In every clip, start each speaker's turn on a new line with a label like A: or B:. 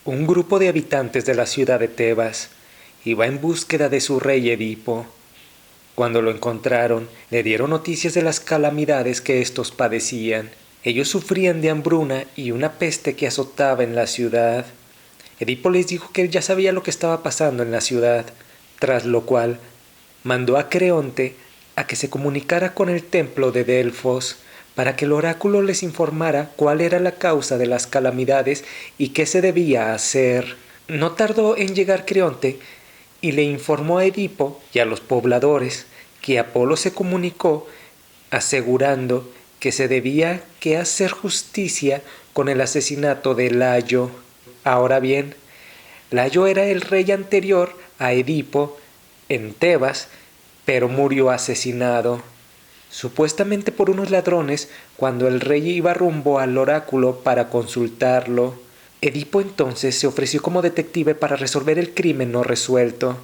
A: Un grupo de habitantes de la ciudad de Tebas iba en búsqueda de su rey Edipo. Cuando lo encontraron, le dieron noticias de las calamidades que éstos padecían. Ellos sufrían de hambruna y una peste que azotaba en la ciudad. Edipo les dijo que él ya sabía lo que estaba pasando en la ciudad, tras lo cual mandó a Creonte a que se comunicara con el templo de Delfos para que el oráculo les informara cuál era la causa de las calamidades y qué se debía hacer. No tardó en llegar Creonte y le informó a Edipo y a los pobladores que Apolo se comunicó asegurando que se debía que hacer justicia con el asesinato de Layo. Ahora bien, Layo era el rey anterior a Edipo en Tebas, pero murió asesinado, supuestamente por unos ladrones, cuando el rey iba rumbo al oráculo para consultarlo. Edipo entonces se ofreció como detective para resolver el crimen no resuelto,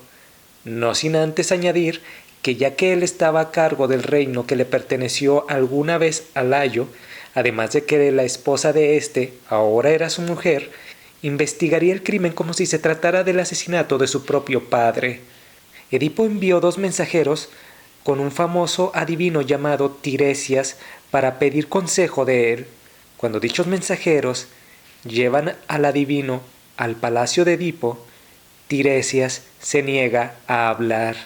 A: no sin antes añadir que ya que él estaba a cargo del reino que le perteneció alguna vez a Layo, además de que la esposa de éste ahora era su mujer, investigaría el crimen como si se tratara del asesinato de su propio padre. Edipo envió 2 mensajeros con un famoso adivino llamado Tiresias para pedir consejo de él. Cuando dichos mensajeros llevan al adivino al palacio de Edipo, Tiresias se niega a hablar.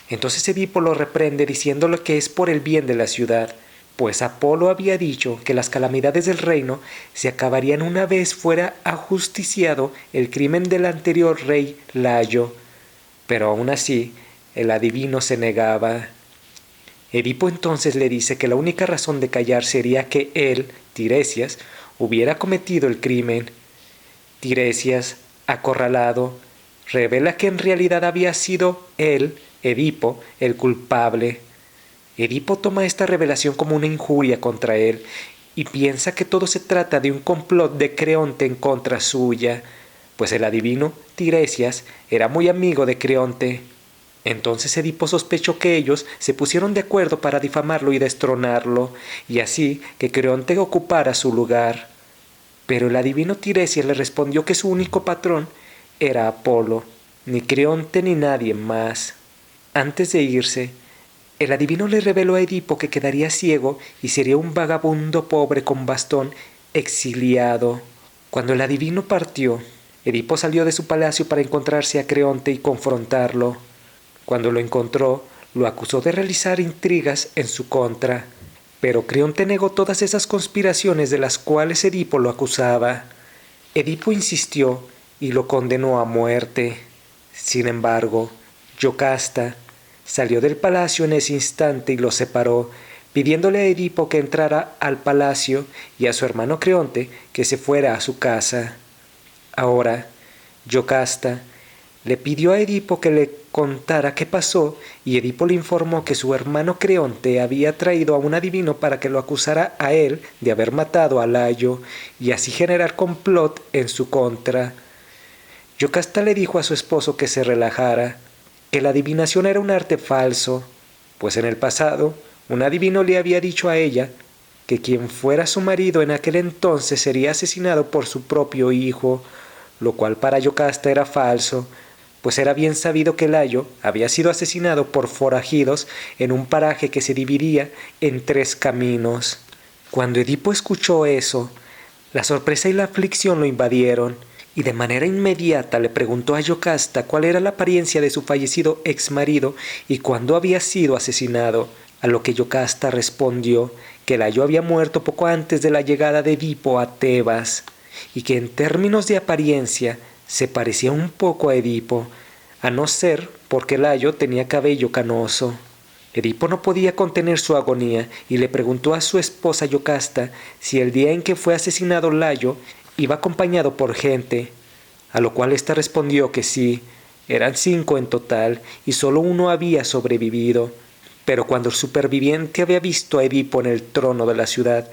A: Entonces Edipo lo reprende diciéndole que es por el bien de la ciudad, pues Apolo había dicho que las calamidades del reino se acabarían una vez fuera ajusticiado el crimen del anterior rey Layo. Pero aún así, el adivino se negaba. Edipo entonces le dice que la única razón de callar sería que él, Tiresias, hubiera cometido el crimen. Tiresias, acorralado, revela que en realidad había sido él, Edipo, el culpable. Edipo toma esta revelación como una injuria contra él y piensa que todo se trata de un complot de Creonte en contra suya, pues el adivino Tiresias era muy amigo de Creonte. Entonces Edipo sospechó que ellos se pusieron de acuerdo para difamarlo y destronarlo, y así que Creonte ocupara su lugar. Pero el adivino Tiresias le respondió que su único patrón era Apolo, ni Creonte ni nadie más. Antes de irse, el adivino le reveló a Edipo que quedaría ciego y sería un vagabundo pobre con bastón, exiliado. Cuando el adivino partió, Edipo salió de su palacio para encontrarse a Creonte y confrontarlo. Cuando lo encontró, lo acusó de realizar intrigas en su contra, pero Creonte negó todas esas conspiraciones de las cuales Edipo lo acusaba. Edipo insistió y lo condenó a muerte. Sin embargo, Yocasta salió del palacio en ese instante y lo separó, pidiéndole a Edipo que entrara al palacio y a su hermano Creonte que se fuera a su casa. Ahora, Yocasta le pidió a Edipo que le contara qué pasó, y Edipo le informó que su hermano Creonte había traído a un adivino para que lo acusara a él de haber matado a Layo y así generar complot en su contra. Yocasta le dijo a su esposo que se relajara, que la adivinación era un arte falso, pues en el pasado un adivino le había dicho a ella que quien fuera su marido en aquel entonces sería asesinado por su propio hijo, lo cual para Yocasta era falso, pues era bien sabido que Layo había sido asesinado por forajidos en un paraje que se dividía en 3 caminos. Cuando Edipo escuchó eso, la sorpresa y la aflicción lo invadieron, y de manera inmediata le preguntó a Yocasta cuál era la apariencia de su fallecido exmarido y cuándo había sido asesinado, a lo que Yocasta respondió que Layo había muerto poco antes de la llegada de Edipo a Tebas, y que en términos de apariencia se parecía un poco a Edipo, a no ser porque Layo tenía cabello canoso. Edipo no podía contener su agonía y le preguntó a su esposa Yocasta si el día en que fue asesinado Layo iba acompañado por gente, a lo cual ésta respondió que sí, eran 5 en total y solo uno había sobrevivido. Pero cuando el superviviente había visto a Edipo en el trono de la ciudad,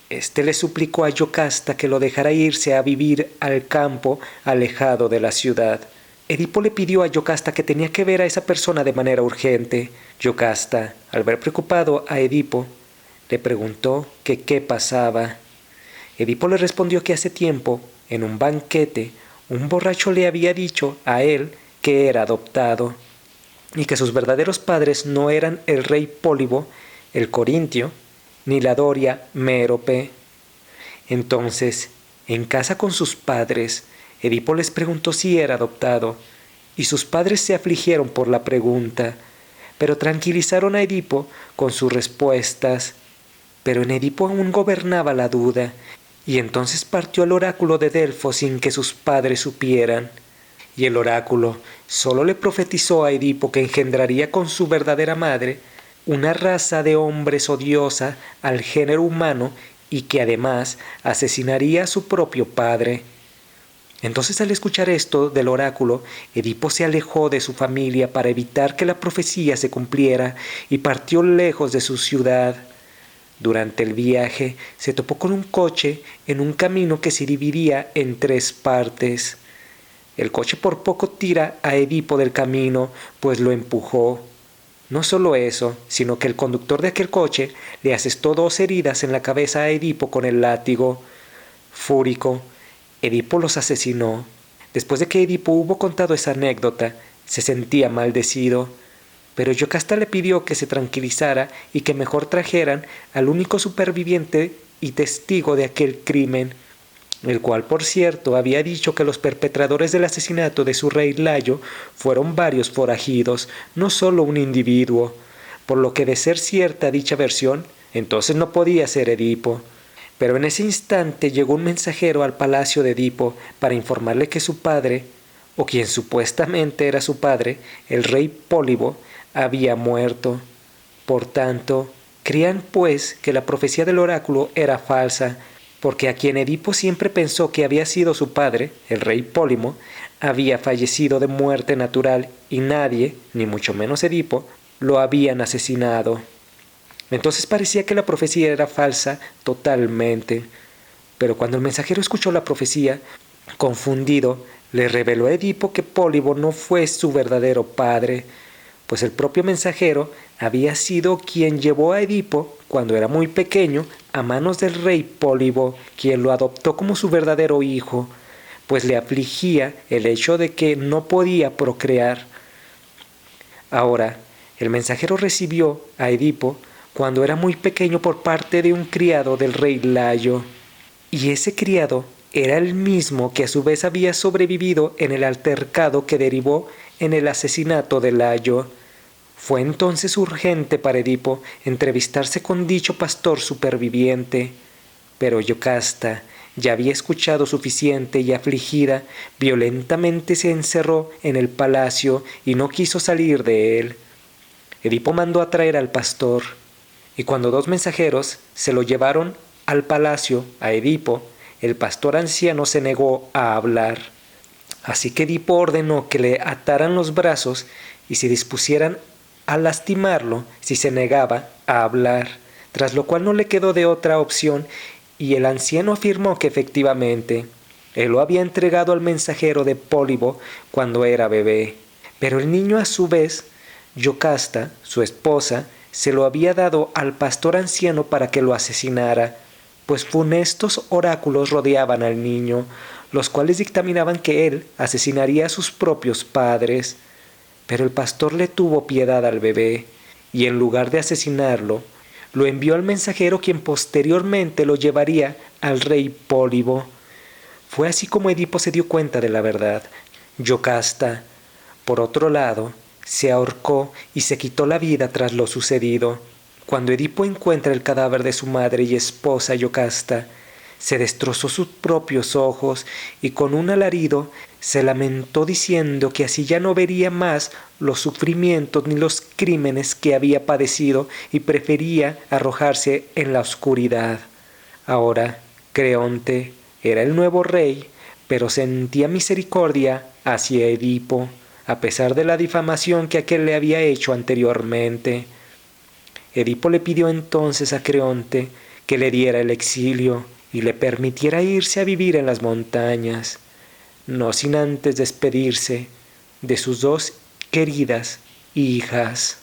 A: este le suplicó a Yocasta que lo dejara irse a vivir al campo alejado de la ciudad. Edipo le pidió a Yocasta que tenía que ver a esa persona de manera urgente. Yocasta, al ver preocupado a Edipo, le preguntó que qué pasaba. Edipo le respondió que hace tiempo, en un banquete, un borracho le había dicho a él que era adoptado y que sus verdaderos padres no eran el rey Pólibo, el corintio, ni la Doria Mérope. Entonces, en casa con sus padres, Edipo les preguntó si era adoptado, y sus padres se afligieron por la pregunta, pero tranquilizaron a Edipo con sus respuestas. Pero en Edipo aún gobernaba la duda, y entonces partió al oráculo de Delfos sin que sus padres supieran. Y el oráculo solo le profetizó a Edipo que engendraría con su verdadera madre una raza de hombres odiosa al género humano y que además asesinaría a su propio padre. Entonces, al escuchar esto del oráculo, Edipo se alejó de su familia para evitar que la profecía se cumpliera y partió lejos de su ciudad. Durante el viaje se topó con un coche en un camino que se dividía en 3 partes. El coche por poco tira a Edipo del camino, pues lo empujó. No solo eso, sino que el conductor de aquel coche le asestó 2 heridas en la cabeza a Edipo con el látigo. Fúrico, Edipo los asesinó. Después de que Edipo hubo contado esa anécdota, se sentía maldecido. Pero Yocasta le pidió que se tranquilizara y que mejor trajeran al único superviviente y testigo de aquel crimen, el cual, por cierto, había dicho que los perpetradores del asesinato de su rey Layo fueron varios forajidos, no solo un individuo, por lo que de ser cierta dicha versión, entonces no podía ser Edipo. Pero en ese instante llegó un mensajero al palacio de Edipo para informarle que su padre, o quien supuestamente era su padre, el rey Pólibo, había muerto. Por tanto, creían pues que la profecía del oráculo era falsa, porque a quien Edipo siempre pensó que había sido su padre, el rey Pólimo, había fallecido de muerte natural y nadie, ni mucho menos Edipo, lo habían asesinado. Entonces parecía que la profecía era falsa totalmente. Pero cuando el mensajero escuchó la profecía, confundido, le reveló a Edipo que Pólibo no fue su verdadero padre, pues el propio mensajero había sido quien llevó a Edipo, cuando era muy pequeño, a manos del rey Pólibo, quien lo adoptó como su verdadero hijo, pues le afligía el hecho de que no podía procrear. Ahora, el mensajero recibió a Edipo cuando era muy pequeño por parte de un criado del rey Layo, y ese criado era el mismo que a su vez había sobrevivido en el altercado que derivó en el asesinato de Layo. Fue entonces urgente para Edipo entrevistarse con dicho pastor superviviente, pero Yocasta ya había escuchado suficiente y afligida, violentamente se encerró en el palacio y no quiso salir de él. Edipo mandó a traer al pastor, y cuando 2 mensajeros se lo llevaron al palacio a Edipo, el pastor anciano se negó a hablar. Así que Edipo ordenó que le ataran los brazos y se dispusieran a lastimarlo si se negaba a hablar, tras lo cual no le quedó de otra opción y el anciano afirmó que efectivamente él lo había entregado al mensajero de Pólibo cuando era bebé, pero el niño a su vez, Yocasta, su esposa, se lo había dado al pastor anciano para que lo asesinara, pues funestos oráculos rodeaban al niño, los cuales dictaminaban que él asesinaría a sus propios padres. Pero el pastor le tuvo piedad al bebé, y en lugar de asesinarlo, lo envió al mensajero quien posteriormente lo llevaría al rey Pólibo. Fue así como Edipo se dio cuenta de la verdad. Yocasta, por otro lado, se ahorcó y se quitó la vida tras lo sucedido. Cuando Edipo encuentra el cadáver de su madre y esposa Yocasta, se destrozó sus propios ojos y con un alarido se lamentó diciendo que así ya no vería más los sufrimientos ni los crímenes que había padecido y prefería arrojarse en la oscuridad. Ahora, Creonte era el nuevo rey, pero sentía misericordia hacia Edipo, a pesar de la difamación que aquél le había hecho anteriormente. Edipo le pidió entonces a Creonte que le diera el exilio y le permitiera irse a vivir en las montañas, no sin antes despedirse de sus 2 queridas hijas.